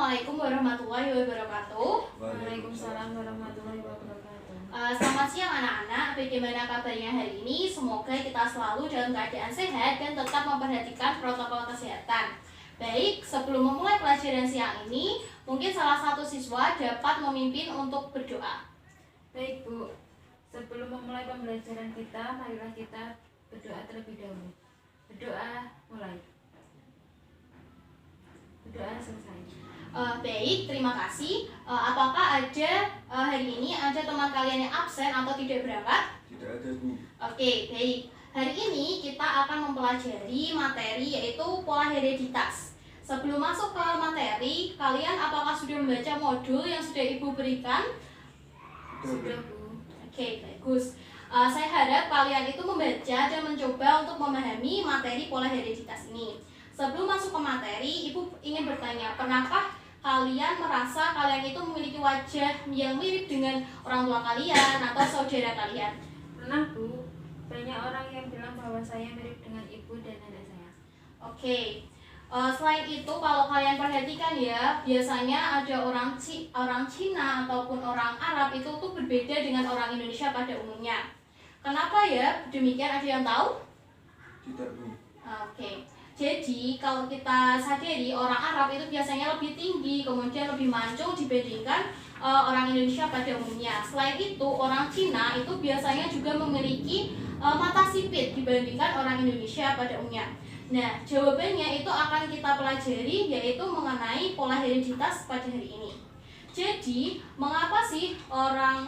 Assalamualaikum warahmatullahi wabarakatuh. Waalaikumsalam warahmatullahi wabarakatuh. Selamat siang anak-anak, bagaimana kabarnya hari ini? Semoga kita selalu dalam keadaan sehat dan tetap memperhatikan protokol kesehatan. Baik, sebelum memulai pelajaran siang ini, mungkin salah satu siswa dapat memimpin untuk berdoa. Baik Bu, sebelum memulai pembelajaran kita, marilah kita berdoa terlebih dahulu. Berdoa mulai. Berdoa selesai. Baik, terima kasih. Apakah ada hari ini ada teman kalian yang absen atau tidak berangkat? Tidak ada, Bu. Oke, baik. Hari ini kita akan mempelajari materi yaitu pola hereditas. Sebelum masuk ke materi, kalian apakah sudah membaca modul yang sudah Ibu berikan? Sudah Bu. Oke, bagus. Saya harap kalian itu membaca dan mencoba untuk memahami materi pola hereditas ini. Sebelum masuk ke materi, Ibu ingin bertanya, pernahkah kalian merasa kalian itu memiliki wajah yang mirip dengan orang tua kalian atau saudara kalian? Pernah Bu, banyak orang yang bilang bahwa saya mirip dengan ibu dan anak saya. Oke. Selain itu, kalau kalian perhatikan ya, biasanya ada orang Cina ataupun orang Arab itu tuh berbeda dengan orang Indonesia pada umumnya. Kenapa ya? Demikian, ada yang tahu? Tidak, Bu. Oke. Jadi kalau kita sadari orang Arab itu biasanya lebih tinggi, kemudian lebih mancung dibandingkan orang Indonesia pada umumnya. Selain itu orang Cina itu biasanya juga memiliki mata sipit dibandingkan orang Indonesia pada umumnya. Nah, jawabannya itu akan kita pelajari yaitu mengenai pola hereditas pada hari ini. Jadi, mengapa sih orang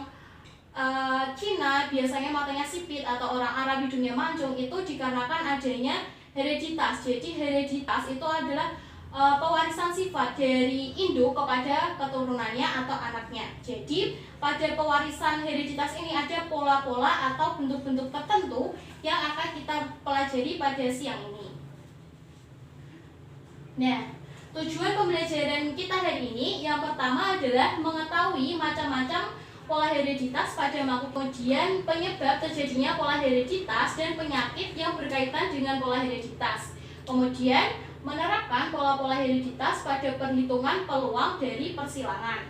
Cina biasanya matanya sipit atau orang Arab hidungnya mancung? Itu dikarenakan adanya hereditas. Jadi hereditas itu adalah pewarisan sifat dari induk kepada keturunannya atau anaknya. Jadi pada pewarisan hereditas ini ada pola-pola atau bentuk-bentuk tertentu yang akan kita pelajari pada siang ini. Nah, tujuan pembelajaran kita hari ini yang pertama adalah mengetahui macam-macam pola hereditas pada makhluk, kemudian penyebab terjadinya pola hereditas dan penyakit yang berkaitan dengan pola hereditas. Kemudian menerapkan pola-pola hereditas pada perhitungan peluang dari persilangan.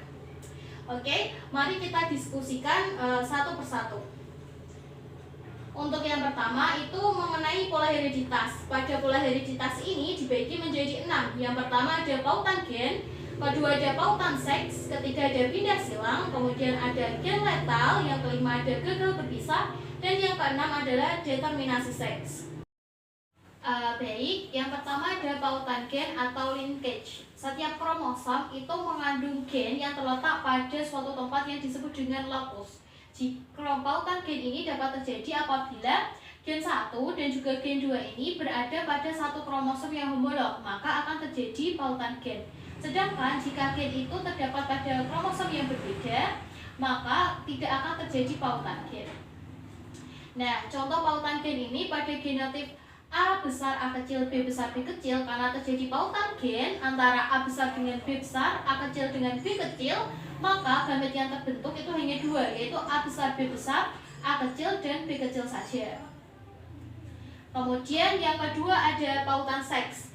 Oke, mari kita diskusikan satu persatu. Untuk yang pertama itu mengenai pola hereditas. Pada pola hereditas ini dibagi menjadi 6. Yang pertama ada pautan gen, kedua ada pautan seks, ketiga ada pindah silang, kemudian ada gen letal, yang kelima ada gagal berpisah, dan yang keenam adalah determinasi seks. Baik, yang pertama ada pautan gen atau linkage. Setiap kromosom itu mengandung gen yang terletak pada suatu tempat yang disebut dengan locus. Jika pautan gen ini dapat terjadi apabila gen 1 dan juga gen 2 ini berada pada satu kromosom yang homolog, maka akan terjadi pautan gen. Sedangkan jika gen itu terdapat pada kromosom yang berbeda, maka tidak akan terjadi pautan gen. Nah, contoh pautan gen ini pada genotip A besar A kecil B besar B kecil, karena terjadi pautan gen antara A besar dengan B besar, A kecil dengan B kecil, maka gamet yang terbentuk itu hanya dua, yaitu A besar B besar, A kecil dan B kecil saja. Kemudian yang kedua ada pautan seks.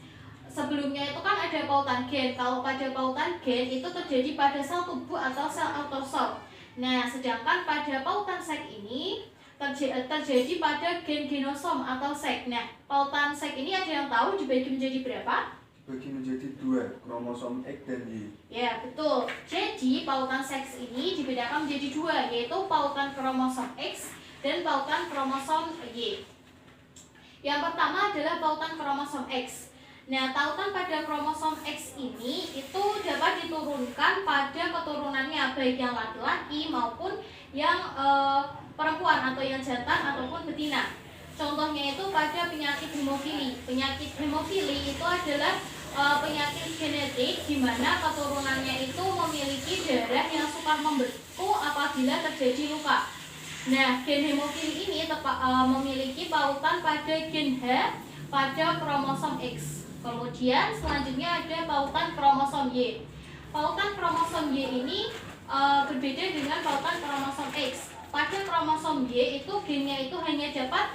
Sebelumnya itu kan ada pautan gen. Kalau pada pautan gen itu terjadi pada sel tubuh atau sel autosol. Nah, sedangkan pada pautan seks ini terjadi pada gen genosom atau seks. Nah, pautan seks ini ada yang tahu dibagi menjadi berapa? Dibagi menjadi 2, kromosom X dan Y. Ya, betul. Jadi pautan seks ini dibedakan menjadi 2, yaitu pautan kromosom X dan pautan kromosom Y. Yang pertama adalah pautan kromosom X. Nah, tautan pada kromosom X ini itu dapat diturunkan pada keturunannya, baik yang laki-laki maupun yang perempuan atau yang jantan ataupun betina. Contohnya itu pada penyakit hemofili. Penyakit hemofili itu adalah penyakit genetik di mana keturunannya itu memiliki darah yang suka membeku apabila terjadi luka. Nah, gen hemofili ini memiliki pautan pada gen H pada kromosom X. Kemudian selanjutnya ada pautan kromosom Y. Pautan kromosom Y ini berbeda dengan pautan kromosom X. Pada kromosom Y itu gennya itu hanya dapat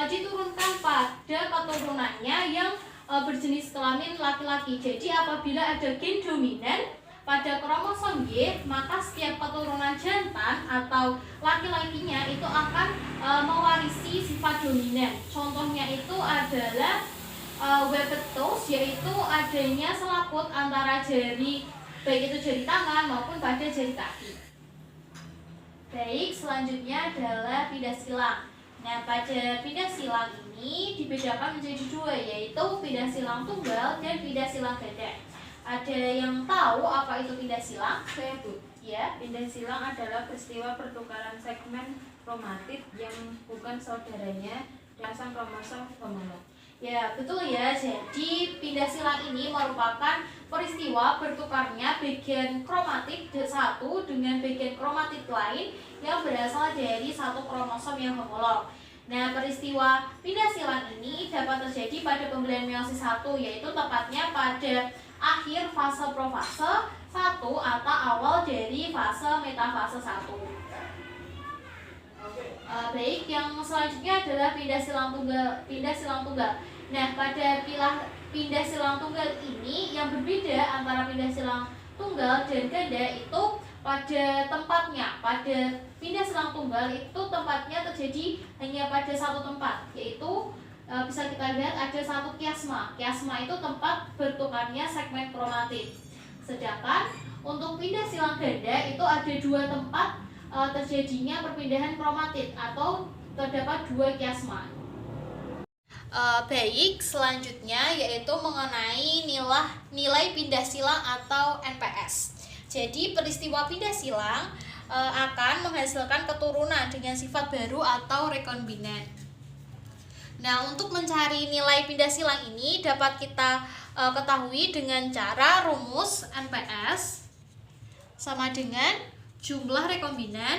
diturunkan pada keturunannya yang berjenis kelamin laki-laki. Jadi apabila ada gen dominan pada kromosom Y, maka setiap keturunan jantan atau laki-lakinya itu akan mewarisi sifat dominan. Contohnya itu adalah Webetos, yaitu adanya selaput antara jari, baik itu jari tangan maupun pada jari kaki. Baik, selanjutnya adalah pindah silang. Nah, pada pindah silang ini dibedakan menjadi dua, yaitu pindah silang tunggal dan pindah silang ganda. Ada yang tahu apa itu pindah silang? Saya, Bu. Ya. Pindah silang adalah peristiwa pertukaran segmen kromatid yang bukan saudaranya dengan kromosom homolog. Ya, betul ya. Jadi pindah silang ini merupakan peristiwa bertukarnya bagian kromatid satu dengan bagian kromatid lain yang berasal dari satu kromosom yang homolog. Nah, peristiwa pindah silang ini dapat terjadi pada pembelian meiosis 1, yaitu tepatnya pada akhir fase profase 1 atau awal dari fase metafase 1. Baik, yang selanjutnya adalah pindah silang tunggal. Nah, pada pindah silang tunggal ini yang berbeda antara pindah silang tunggal dan ganda itu pada tempatnya. Pada pindah silang tunggal itu tempatnya terjadi hanya pada satu tempat, yaitu bisa kita lihat ada satu kiasma. Kiasma itu tempat bertukarnya segmen kromatid. Sedangkan untuk pindah silang ganda itu ada dua tempat terjadinya perpindahan kromatid atau terdapat dua kiasma. Baik, selanjutnya yaitu mengenai nilai pindah silang atau NPS. Jadi peristiwa pindah silang akan menghasilkan keturunan dengan sifat baru atau rekombinan. Nah, untuk mencari nilai pindah silang ini dapat kita ketahui dengan cara rumus NPS sama dengan jumlah rekombinan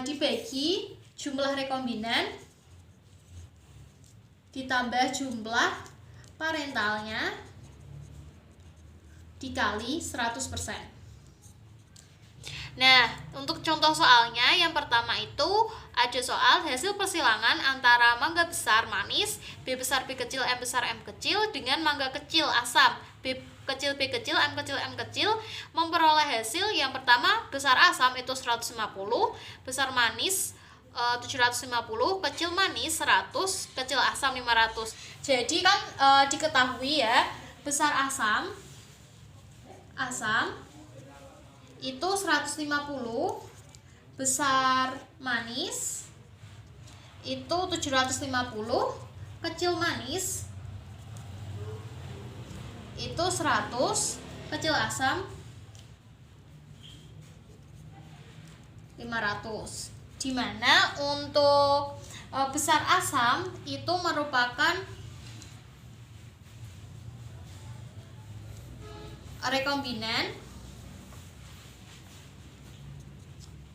dibagi jumlah rekombinan ditambah jumlah parentalnya dikali 100%. Nah, untuk contoh soalnya yang pertama itu ada soal hasil persilangan antara mangga besar manis B besar B kecil M besar M kecil dengan mangga kecil asam B kecil B kecil M kecil M kecil, memperoleh hasil yang pertama besar asam itu 150, besar manis 750, kecil manis 100, kecil asam 500. Jadi kan diketahui ya, besar asam itu 150, besar manis itu 750, kecil manis itu 100, kecil asam 500. Dimana untuk besar asam itu merupakan rekombinan,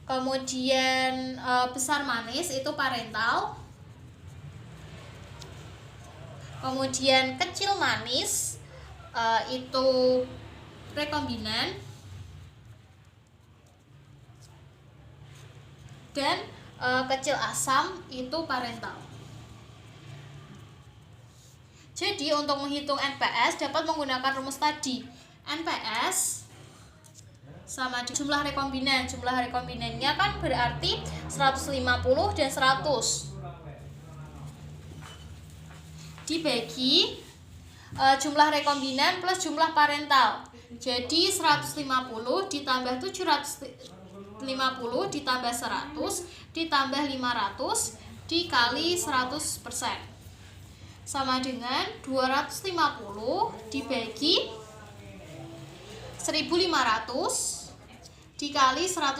kemudian besar manis itu parental, kemudian kecil manis itu rekombinan, dan kecil asam itu parental. Jadi untuk menghitung NPS dapat menggunakan rumus tadi. NPS sama jumlah rekombinan. Jumlah rekombinannya kan berarti 150 dan 100 dibagi jumlah rekombinan plus jumlah parental. Jadi 150 ditambah 750 ditambah 100 ditambah 500 dikali 100% sama dengan 250 dibagi 1500 dikali 100%.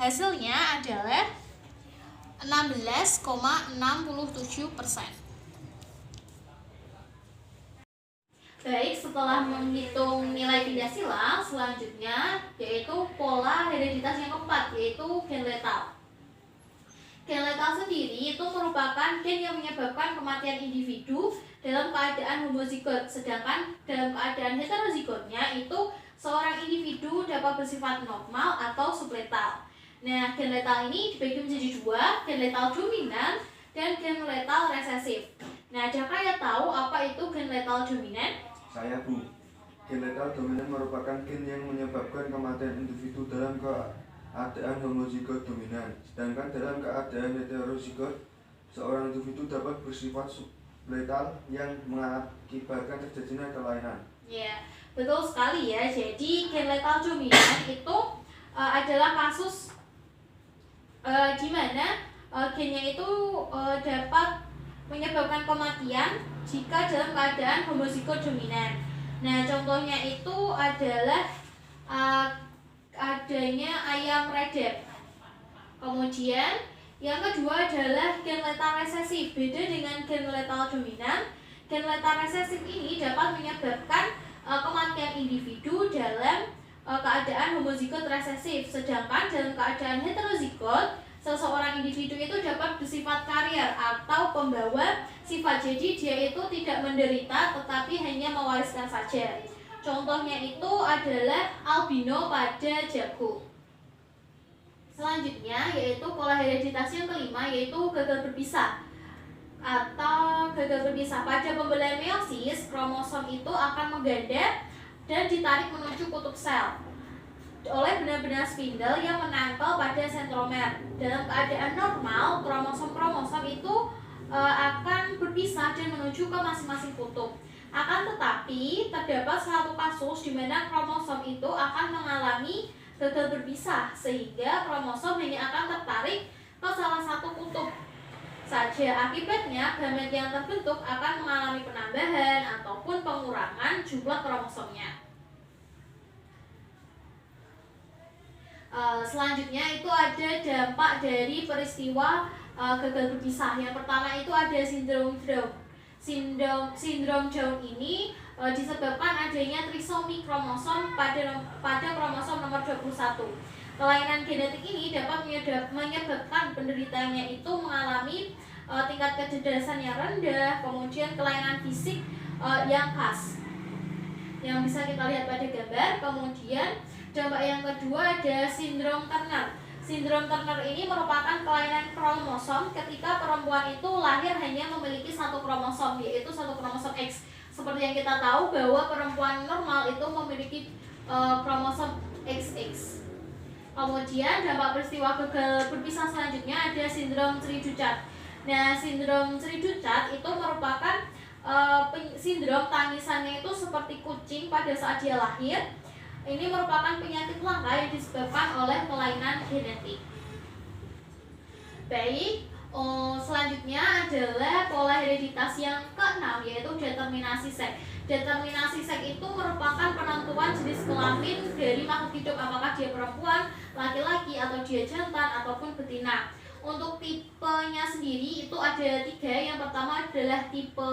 Hasilnya adalah 16,67%. Baik, setelah menghitung nilai pindah silang, selanjutnya yaitu pola hereditas yang keempat, yaitu gen letal. Gen letal sendiri itu merupakan gen yang menyebabkan kematian individu dalam keadaan homozigot, sedangkan dalam keadaan heterozigotnya itu seorang individu dapat bersifat normal atau subletal. Nah, gen letal ini dibagi menjadi dua, gen letal dominan dan gen letal resesif. Nah, adakah ya tahu apa itu gen letal dominan? Saya Bu. Gen letal dominan merupakan gen yang menyebabkan kematian individu dalam keadaan homozigot dominan. Sedangkan dalam keadaan heterozigot, seorang individu dapat bersifat subletal yang mengakibatkan terjadinya kelainan. Ya, betul sekali ya. Jadi gen letal dominan itu adalah kasus di mana gennya itu dapat menyebabkan kematian jika dalam keadaan homozigot dominan. Nah, contohnya itu adalah adanya ayam redep. Kemudian yang kedua adalah gen letal resesif. Beda dengan gen letal dominan, gen letal resesif ini dapat menyebabkan kematian individu dalam keadaan homozigot resesif. Sedangkan dalam keadaan heterozigot, seseorang individu itu dapat bersifat karier atau pembawa sifat. Jadi dia itu tidak menderita tetapi hanya mewariskan saja. Contohnya itu adalah albino pada jago. Selanjutnya yaitu pola hereditas yang kelima, yaitu gagal berpisah atau gagal berpisah. Pada pembelahan meiosis, kromosom itu akan mengganda dan ditarik menuju kutub sel oleh benar-benar spindle yang menempel pada sentromer. Dalam keadaan normal, kromosom-kromosom itu akan berpisah dan menuju ke masing-masing kutub. Akan tetapi, terdapat satu kasus di mana kromosom itu akan mengalami gagal berpisah, sehingga kromosom hanya akan tertarik ke salah satu kutub saja. Akibatnya, gamet yang terbentuk akan mengalami penambahan ataupun pengurangan jumlah kromosomnya. Selanjutnya itu ada dampak dari peristiwa gagal berpisah. Yang pertama itu ada sindrom Down. Sindrom Down ini disebabkan adanya trisomi kromosom pada kromosom nomor 21. Kelainan genetik ini dapat menyebabkan penderitanya itu mengalami tingkat kecerdasan yang rendah, kemudian kelainan fisik yang khas yang bisa kita lihat pada gambar. Kemudian dampak yang kedua ada sindrom Turner. Sindrom Turner ini merupakan kelainan kromosom ketika perempuan itu lahir hanya memiliki satu kromosom, yaitu satu kromosom X. Seperti yang kita tahu bahwa perempuan normal itu memiliki kromosom XX. Kemudian dampak peristiwa gagal berpisah selanjutnya ada sindrom Cri-du-Chat. Nah, sindrom Cri-du-Chat itu merupakan sindrom tangisannya itu seperti kucing pada saat dia lahir. Ini merupakan penyakit langka yang disebabkan oleh kelainan genetik. Baik, selanjutnya adalah pola hereditas yang keenam, yaitu determinasi seks. Determinasi seks itu merupakan penentuan jenis kelamin dari makhluk hidup, apakah dia perempuan, laki-laki, atau dia jantan ataupun betina. Untuk tipenya sendiri itu ada 3. Yang pertama adalah tipe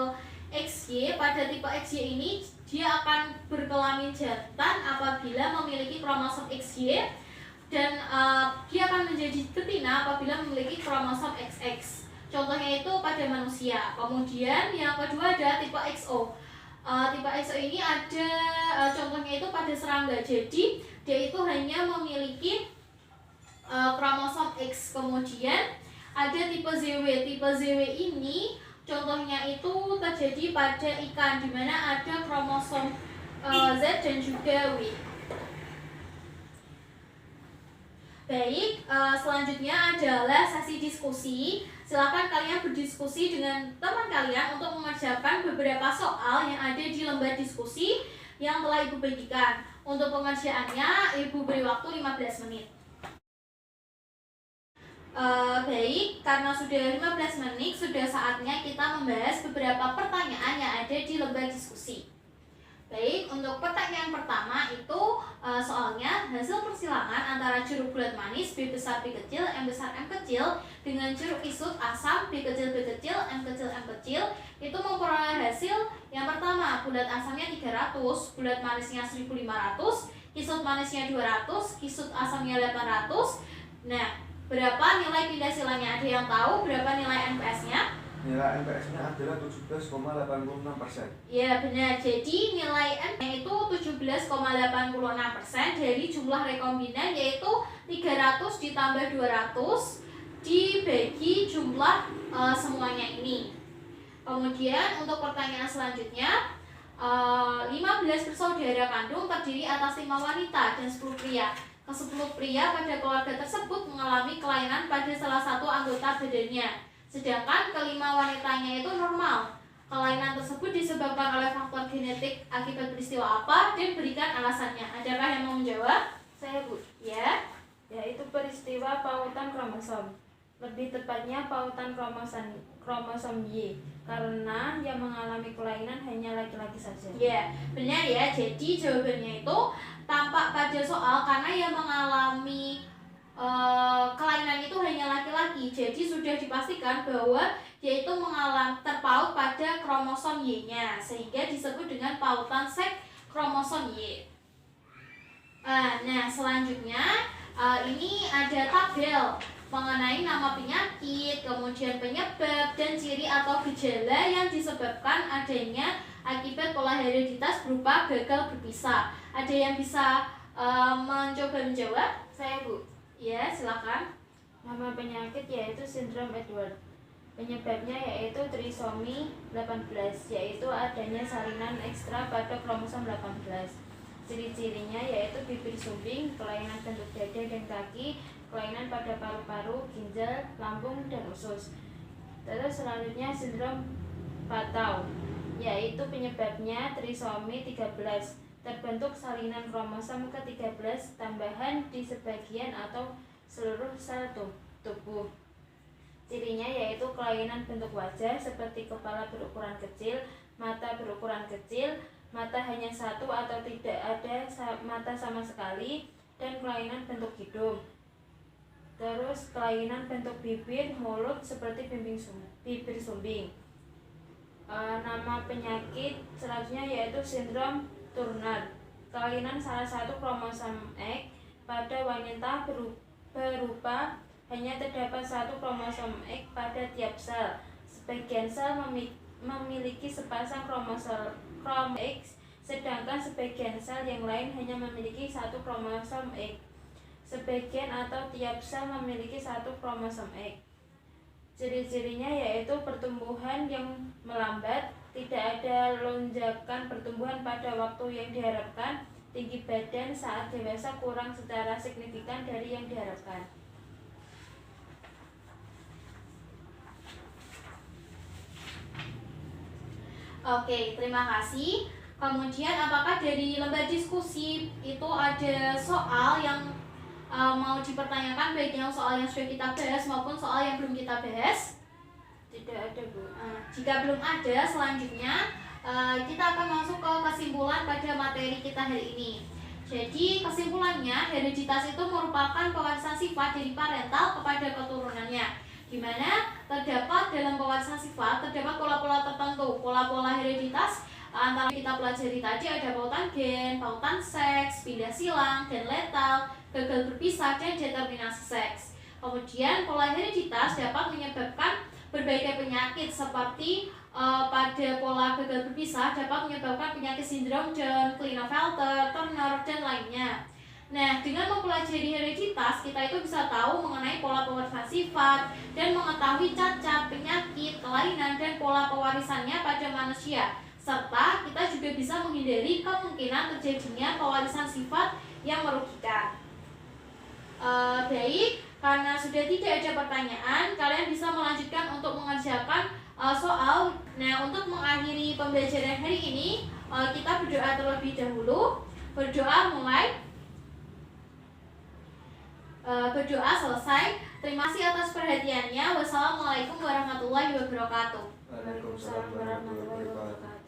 XY. Pada tipe XY ini dia akan berkelamin jantan apabila memiliki kromosom XY, dan dia akan menjadi betina apabila memiliki kromosom XX. Contohnya itu pada manusia. Kemudian yang kedua ada tipe XO. Tipe XO ini ada contohnya itu pada serangga. Jadi dia itu hanya memiliki kromosom X. Kemudian ada tipe ZW. Tipe ZW ini contohnya itu terjadi pada ikan, di mana ada kromosom Z dan juga W. Baik, selanjutnya adalah sesi diskusi. Silakan kalian berdiskusi dengan teman kalian untuk mengerjakan beberapa soal yang ada di lembar diskusi yang telah Ibu bagikan. Untuk pengerjaannya, Ibu beri waktu 15 menit. Baik, karena sudah 15 menit, sudah saatnya kita membahas beberapa pertanyaan yang ada di lembar diskusi. Baik, untuk pertanyaan pertama itu soalnya hasil persilangan antara jeruk bulat manis B besar B kecil M besar M kecil dengan jeruk isut asam B kecil B kecil M kecil M kecil itu memperoleh hasil yang pertama, bulat asamnya 300, bulat manisnya 1500, isut manisnya 200, isut asamnya 800. Nah, berapa nilai pindah silanya? Ada yang tahu berapa nilai NPS-nya? nilai MPS-nya adalah 17,86%. Ya benar, jadi nilai M-nya itu 17,86% dari jumlah rekombinan, yaitu 300 ditambah 200 dibagi jumlah semuanya ini. Kemudian untuk pertanyaan selanjutnya, 15 bersaudara kandung terdiri atas 5 wanita dan 10 pria. Ke-10 pria pada keluarga tersebut mengalami kelainan pada salah satu anggota badannya, sedangkan kelima wanitanya itu normal. Kelainan tersebut disebabkan oleh faktor genetik akibat peristiwa apa, dan berikan alasannya. Adakah yang mau menjawab? Saya, Bu. Ya. Yaitu peristiwa pautan kromosom. Lebih tepatnya pautan kromosom Y, karena yang mengalami kelainan hanya laki-laki saja. Ya, benar ya. Jadi jawabannya itu tampak pada soal karena yang mengalami kelainan itu hanya laki-laki. Jadi sudah dipastikan bahwa yaitu mengalami terpaut pada kromosom Y-nya, sehingga disebut dengan pautan seks kromosom Y. Nah, selanjutnya ini ada tabel mengenai nama penyakit, kemudian penyebab dan ciri atau gejala yang disebabkan adanya akibat pola hereditas berupa gagal berpisah. Ada yang bisa mencoba menjawab? Saya, Bu. Ya, silakan. Nama penyakit yaitu sindrom Edward. Penyebabnya yaitu trisomi 18, yaitu adanya salinan ekstra pada kromosom 18. Ciri-cirinya yaitu bibir sumbing, kelainan bentuk dada dan kaki, kelainan pada paru-paru, ginjal, lambung, dan usus. Terus selanjutnya sindrom Patau, yaitu penyebabnya trisomi 13, terbentuk salinan kromosom ke-13 tambahan di sebagian atau seluruh sel tubuh. Cirinya yaitu kelainan bentuk wajah seperti kepala berukuran kecil, mata berukuran kecil, mata hanya satu atau tidak ada mata sama sekali, dan kelainan bentuk hidung. Terus kelainan bentuk bibir, mulut seperti bibir sumbing. Nama penyakit selanjutnya yaitu sindrom Turner. Kelainan salah satu kromosom X pada wanita berupa hanya terdapat satu kromosom X pada tiap sel. Sebagian sel memiliki sepasang kromosom X, sedangkan sebagian sel yang lain hanya memiliki satu kromosom X. Sebagian atau tiap sel memiliki satu kromosom X. Ciri-cirinya yaitu pertumbuhan yang melambat, tidak ada lonjakan pertumbuhan pada waktu yang diharapkan, tinggi badan saat dewasa kurang secara signifikan dari yang diharapkan. Oke, terima kasih. Kemudian apakah dari lembar diskusi itu ada soal yang mau dipertanyakan, baik yang soal yang sudah kita bahas maupun soal yang belum kita bahas? Tidak ada, Bu. Jika belum ada, selanjutnya kita akan masuk ke kesimpulan pada materi kita hari ini. Jadi kesimpulannya, hereditas itu merupakan pewarisan sifat dari parental kepada keturunannya, di mana terdapat dalam pewarisan sifat terdapat pola-pola tertentu. Pola-pola hereditas antara kita pelajari tadi ada pautan gen, pautan seks, pindah silang, dan letal, gagal berpisah, dan determinasi seks. Kemudian pola hereditas dapat menyebabkan berbagai penyakit seperti pada pola gagal berpisah dapat menyebabkan penyakit sindrom Down, Klinefelter, Turner, dan lainnya. Nah, dengan mempelajari hereditas, kita itu bisa tahu mengenai pola pewarisan sifat dan mengetahui cacat, penyakit, kelainan, dan pola pewarisannya pada manusia. Serta kita juga bisa menghindari kemungkinan terjadinya pewarisan sifat yang merugikan. Baik, karena sudah tidak ada pertanyaan, kalian bisa melanjutkan untuk mengerjakan soal. Nah, untuk mengakhiri pembelajaran hari ini, kita berdoa terlebih dahulu. Berdoa mulai. Berdoa selesai. Terima kasih atas perhatiannya. Wassalamualaikum warahmatullahi wabarakatuh. Waalaikumsalam warahmatullahi wabarakatuh.